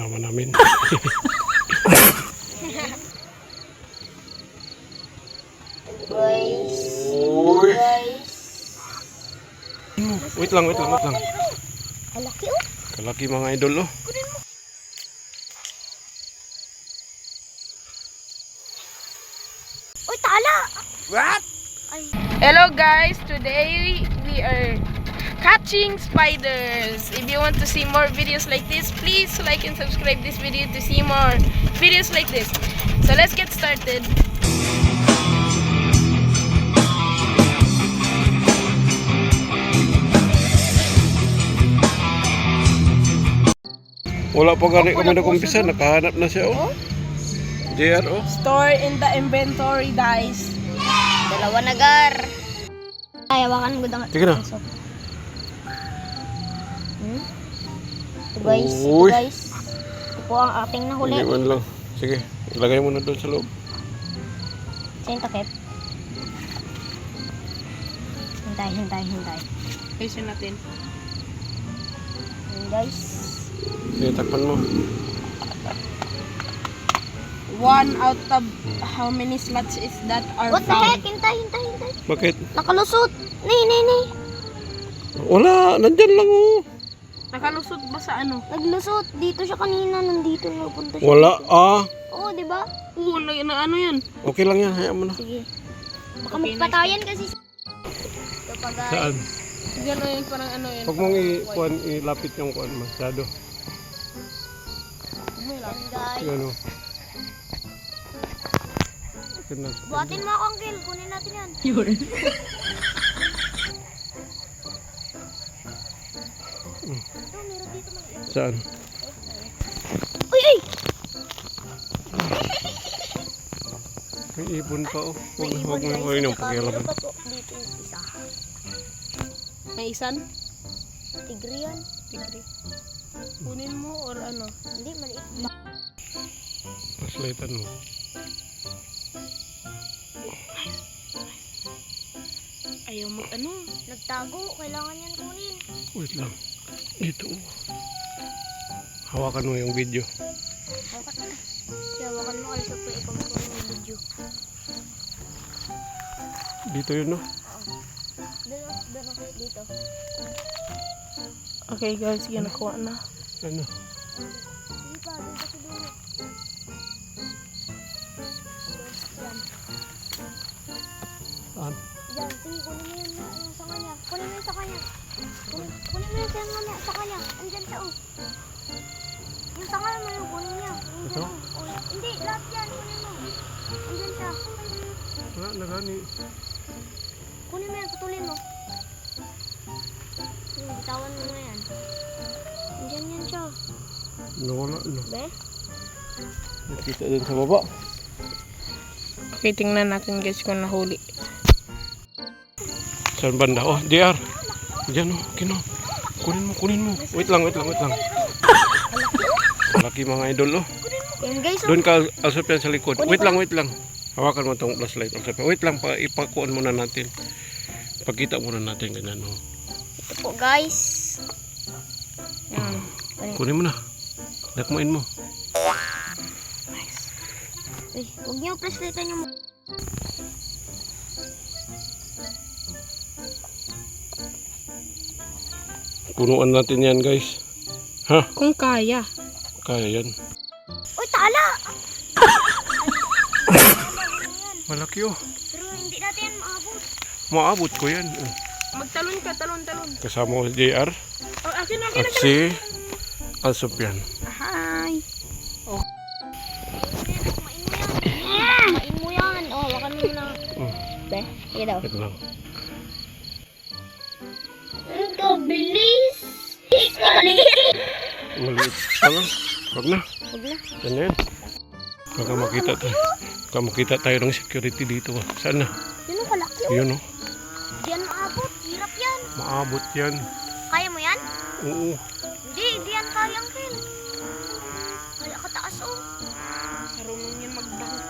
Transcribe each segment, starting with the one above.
kasama namin. Guys. Wait lang. Kalaki oh. Kalaki mga idol oh. Uy, tala! What? Hello guys, today we are catching spiders. If you want to see more videos like this, please like and subscribe this video to see more videos like this. So let's get started. Wala pa gani kami nag-umpisa, nakahanap na siya oh. JR oh. Store in the inventory guys. Dalawa na gar. Ay, hawakan mo daw. Sige na. Ito guys, Uy. Ito po ang ating nahuli. Hindi man lang. Sige, ilagay mo na doon sa loob. Sa yung takip. Hintay. Ayusin natin. Ayan guys. Sige, takpan mo. 1 out of how many slots is that are What the found? heck? Hintay. Bakit? Nakalusot. Ni. Wala, nandyan lang oh. Nakalusot ba sa ano? Naglusot. Dito siya kanina. Nandito napunta siya. Wala ah. Oo, di ba? Oo, na ano yan? Okay lang yan, hayaan mo na. Sige. Baka Okay, magpatayan kasi. Ito pa guys. Saan? Yan o yun, parang ano yun. Huwag mong ilapit yung kuan masyado. Ayan guys. Yan oh. Buhatin mo ako, Uncle. Kunin natin yan. Yun. Ito, meron dito maliit. Saan? Uy! May ibon pa oh. May Huwag ibon mo guys. yung Saka pakialam. meron pa po dito yung isa. May isan? Tigre yan. Tigre. Kunin mo or ano? Hindi, maliit ba? Paslaitan mo. Ayaw mag ano? Nagtago. Kailangan yan kunin. Wait lang. Dito oh. Hawakan mo yung video. Hawakan mo kasi po ikaw kunin yung video. Dito yun no? Doon ako dito. Okay guys, yan nakuha na. Ano? Hindi pa, doon kasi doon. Yan. Saan? Yan, sige, kunin mo yung sa kanya. Kunin mo yung sa kanya. Kunin mo yung sa kanya. Andyan siya, oh. Yung sa kanya mo yung kunin niya. Andyan, Ito? oh. Hindi, lahat yan. Kunin mo. Andyan siya. Wala na gani. Kunin mo yan, putulin mo. Bitawan mo na yan. Andyan yan siya. Nawala no. Be? Nakita dun sa baba. Okay, tingnan natin guys kung nahuli. Saan banda? Oh, JR. Diyan oh, kino. Kunin mo. Wait lang. Laki mga idol oh. Yan guys, oh. Doon ka asap yan sa likod. Wait lang. Hawakan mo tong flashlight. Wait lang, ipakuan muna natin. Pagkita muna natin ganyan oh. Ito po guys. Yan. Kunin mo na. Dakmain mo. Uy, huwag niyo flashlightan yung... Punuan natin yan guys. Ha? Kung kaya. Kaya yan. Uy, tala! Malaki oh. Pero hindi natin yan maabot. Maabot ko yan. Oh. Magtalon ka, talon. Kasama ko si JR. Oh, akin. At si Alsopyan. Hi. Kumain mo yan. Oh, hawakan mo na. Be, sige daw. Wait lang. Ang kabilis! Maliit pa lang. Huwag na. Huwag na. Yan na yan. Baka makita tayo ng security dito. Saan na? Yun ang kalaki. Oh. Yun oh. Diyan maabot. Hirap yan. Maabot yan. Kaya mo yan? Oo. Hindi yan kaya, Uncle. Kaya kataas, oh. Marunong yan mag-bank.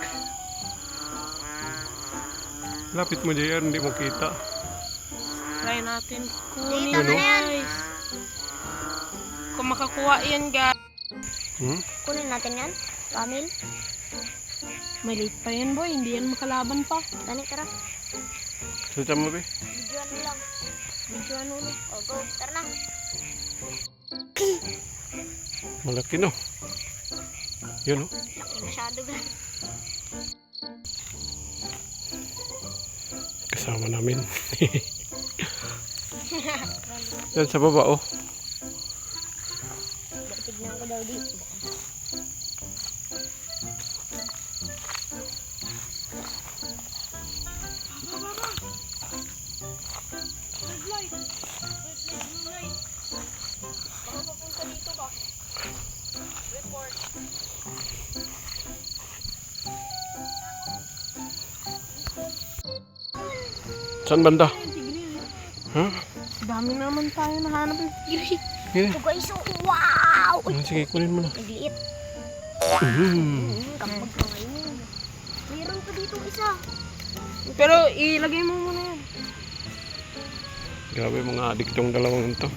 Lapit mo JR, hindi mo kita. Try natin kunin Dito na yan. guys. Kung makakuha yan guys. Kunin natin yan. Camel. Maliit pa yan boy, hindi yan makalaban pa. Tani, tara. Salita mo, be. Videoan mo lang. Videoan mo lang. O, go. Tara na. Malaki, no? Yun, no? Laki masyado ba? Kasama namin. Yan sa baba, oh. Tignan ko daw dito. Saan banda? Ha? Dami naman tayo nahanap ng tigre. Yan. Ito guys, oh, wow! Uy, Sige, kunin mo na. nagliit. Mhm. Kapag ka ngayon. Mayroon pa dito isa. Pero ilagay mo muna yan. Grabe mga adik tong dalawang to.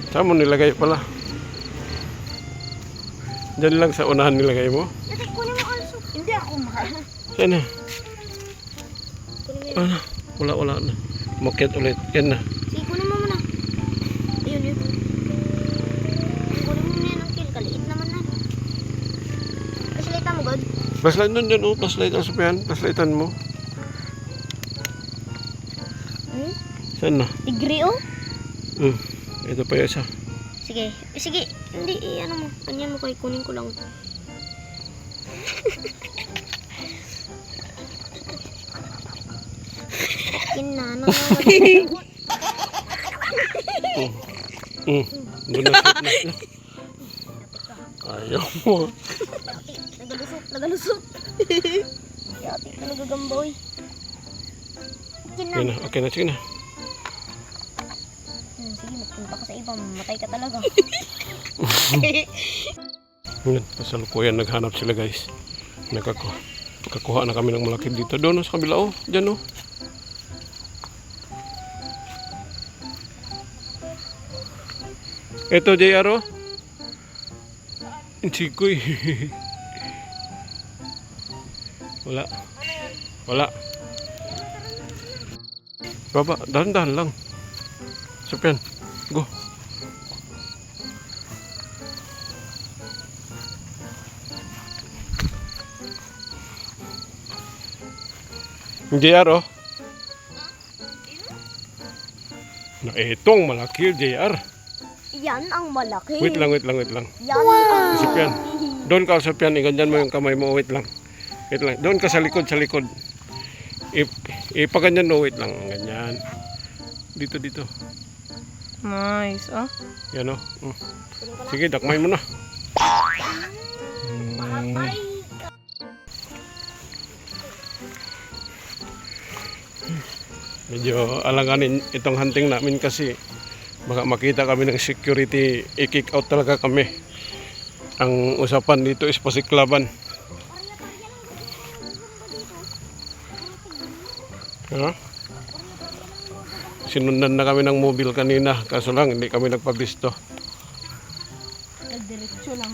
Saan mo nilagay pala? Diyan lang sa unahan nilagay mo? Dati, kunin mo also. Hindi ako makaano. Saan na? Kunin mo yun. Wala na. Umakyat ulit. Yan na. Sige, kunin mo muna. Ayun, yun. Kunin mo muna yan ang kill. Kaliit naman na. Pasilita mo, God. Flashlight nun dyan, oh. Flashlight ang sabihan. Flashlightan mo. Hmm? Saan na? Tigre, oh. Ito pa yung isa. Sige. Sige. Hindi, ano mo. Kanyan mo kay kunin ko lang. Kinana na. Doon na. Ayaw mo. Nagalusot. Yati ka nagagamboy. Yan na. Okay na. Sige na. Sige, magpunta ka sa iba. Mamatay ka talaga. Yan. Kasalukuyan naghanap sila guys. Nakakuha na kami ng malaki dito. Doon sa kabila, oh. Diyan, oh. Ito, JR, oh. Chikoy. Wala. Baba, dahan-dahan lang. Sapian, go. JR, oh. Na itong malaki, JR. Yan ang malaki. Wait lang. Yan Sapian. Doon ka, Sapian. Iganyan mo yung kamay mo. Wait lang. Doon ka sa likod. Ipaganyan mo. Wait lang. Ganyan. Dito. Nice, oh. Yan, oh. Sige, dakmay mo na. Medyo alanganin itong hunting namin kasi baka makita kami ng security, i-kick out talaga kami. Ang usapan dito is pasiklaban. Ha? Sinundan na kami ng mobile kanina, kaso lang hindi kami nagpabisto. Diretso lang.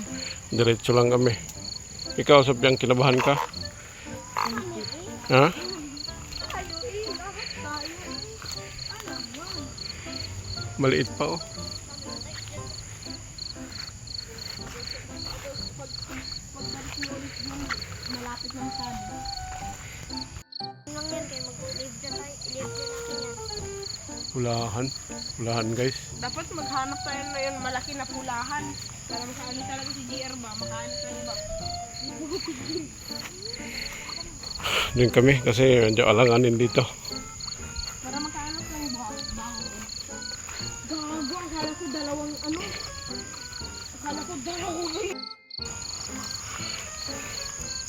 Diretso lang kami. Ikaw, Sabiang, kinabahan ka? Ha? Maliit pa, oh. Malapit lang sa amin. lang yan kayo. Mag-live dyan tayo. I-live dyan natin yan. Pulahan guys. Dapat maghanap tayo na yung malaki na pulahan. Para makaano talaga si JR ba? Makaano tayo ba? Doon kami kasi medyo alanganin dito. Para makaano ng baho. Gago, akala ko dalawang ano. Akala ko dalawang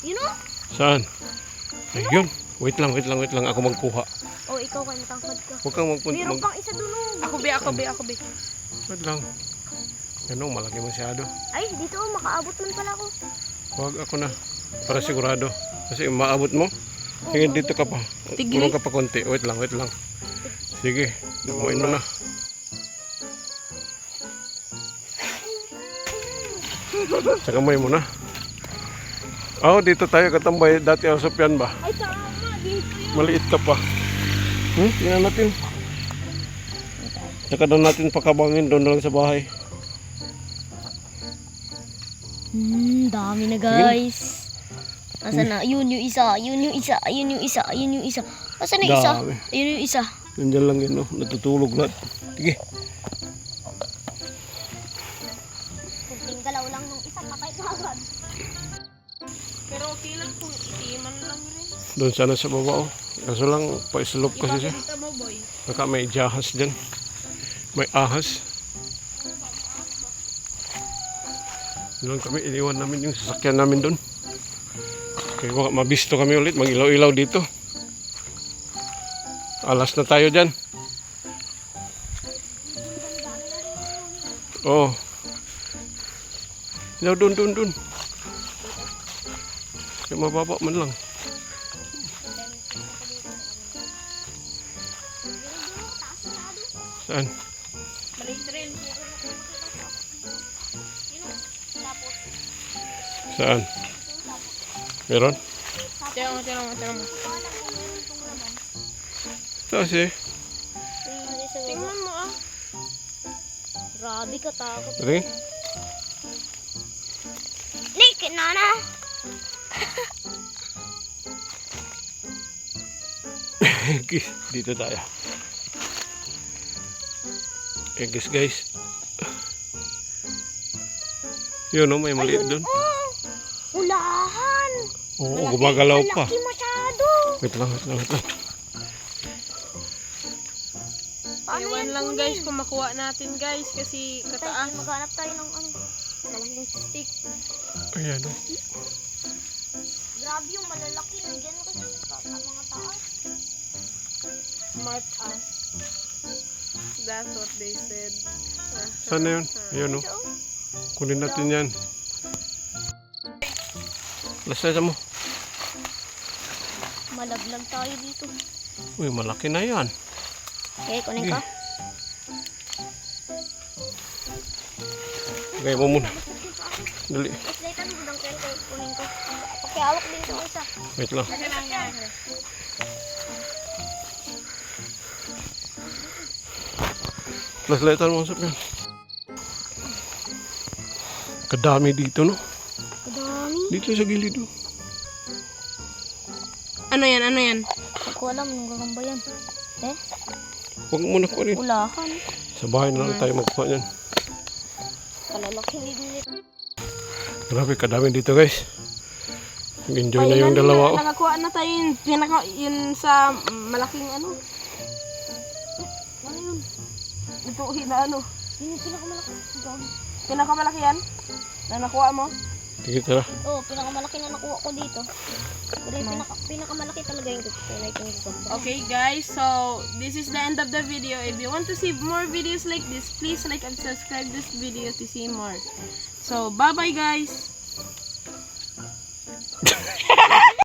You know? Saan? Ayun. Wait lang. Ako magkuha. O, ikaw kayo matangkad ka. Huwag kang magpunta. Meron pang isa dun, oh. Ako be. Wait lang. Ano, malaki masyado. Ay, dito, oh. Makaabot man pala ako. Huwag ako na. Para sigurado. Kasi maabot mo. Sige, dito ka pa. Tigre. Puro ka pa konti. Wait lang. Sige. Dumain mo na. Sa kamay mo na. Oh, dito tayo katambay. Dati ang Sopian ba? Ay, tama. Dito yun. Maliit ka pa. Tingnan natin. Saka doon natin pakabangin. Doon na lang sa bahay. Dami na guys. Asa na? Yun yung isa. Yun yung isa. Yun yung isa. Yun yung isa. Asa na yung isa? Dami. Yun yung isa. Nandiyan lang yun, no? Natutulog lahat. Sige. Kunting galaw lang nung isa patay ka agad. Pero okay lang kung itiman lang rin. Doon sana sa baba, oh. Kaso lang, pa-slope kasi siya. Ipapakita mo, boy. Baka may jahas dyan. May ahas. Doon kami, iniwan namin yung sasakyan namin doon. Kaya baka mabisto kami ulit, mag-ilaw-ilaw dito. Alas na tayo dyan. Oh. Ilaw doon. Kaya mababa man lang. Saan? Maliit rin. Saan? Meron? Tira mo. Taas eh. Tingnan mo ah. Grabe ka takot. Tingin. Nick, nana. Dito tayo. Guys. Yun, oh, may maliit doon. Ulahan. Oo, gumagalaw pa. Malaki masyado. Wait lang. Ewan lang guys kung makuha natin guys kasi kataas. Maghanap tayo ng malaking stick. Ayan, oh. Grabe yung malalaki. Nandiyan kasi sa mga taas. Smart ass. That's what they said. Saan na yun? Ayan, oh. Kunin natin yan. Lasa mo. Malaglag tayo dito. Uy, malaki na yan. Okay, kunin ka. Gaya mo muna. Dali. Islatan mo dang kunin ko. Pakiawak din sa isa. Wait lang. Kasi lang yan. Flashlightan mo, Sopian. Kadami dito, no? Kadami. Dito sa gilid, oh. Ano yan? Hindi ko alam nung gagamba yan. Huwag mo na kunin. Ulahan. Sa bahay na lang tayo magkuha yan. Kalalaki din. Grabe, kadami dito, guys. Enjoy na yung dalawa, oh. Nakakuha na tayo yun sa malaking ano. Ano yun? Ito na ano. Yun yung pinakamalaki. Pinakamalaki yan? Na nakuha mo? Sige, tara. Oo, pinakamalaki na nakuha ko dito. Pero yung pinakamalaki talaga yung tunay kong gagamba. Okay guys, so this is the end of the video. If you want to see more videos like this, please like and subscribe this video to see more. So bye bye guys.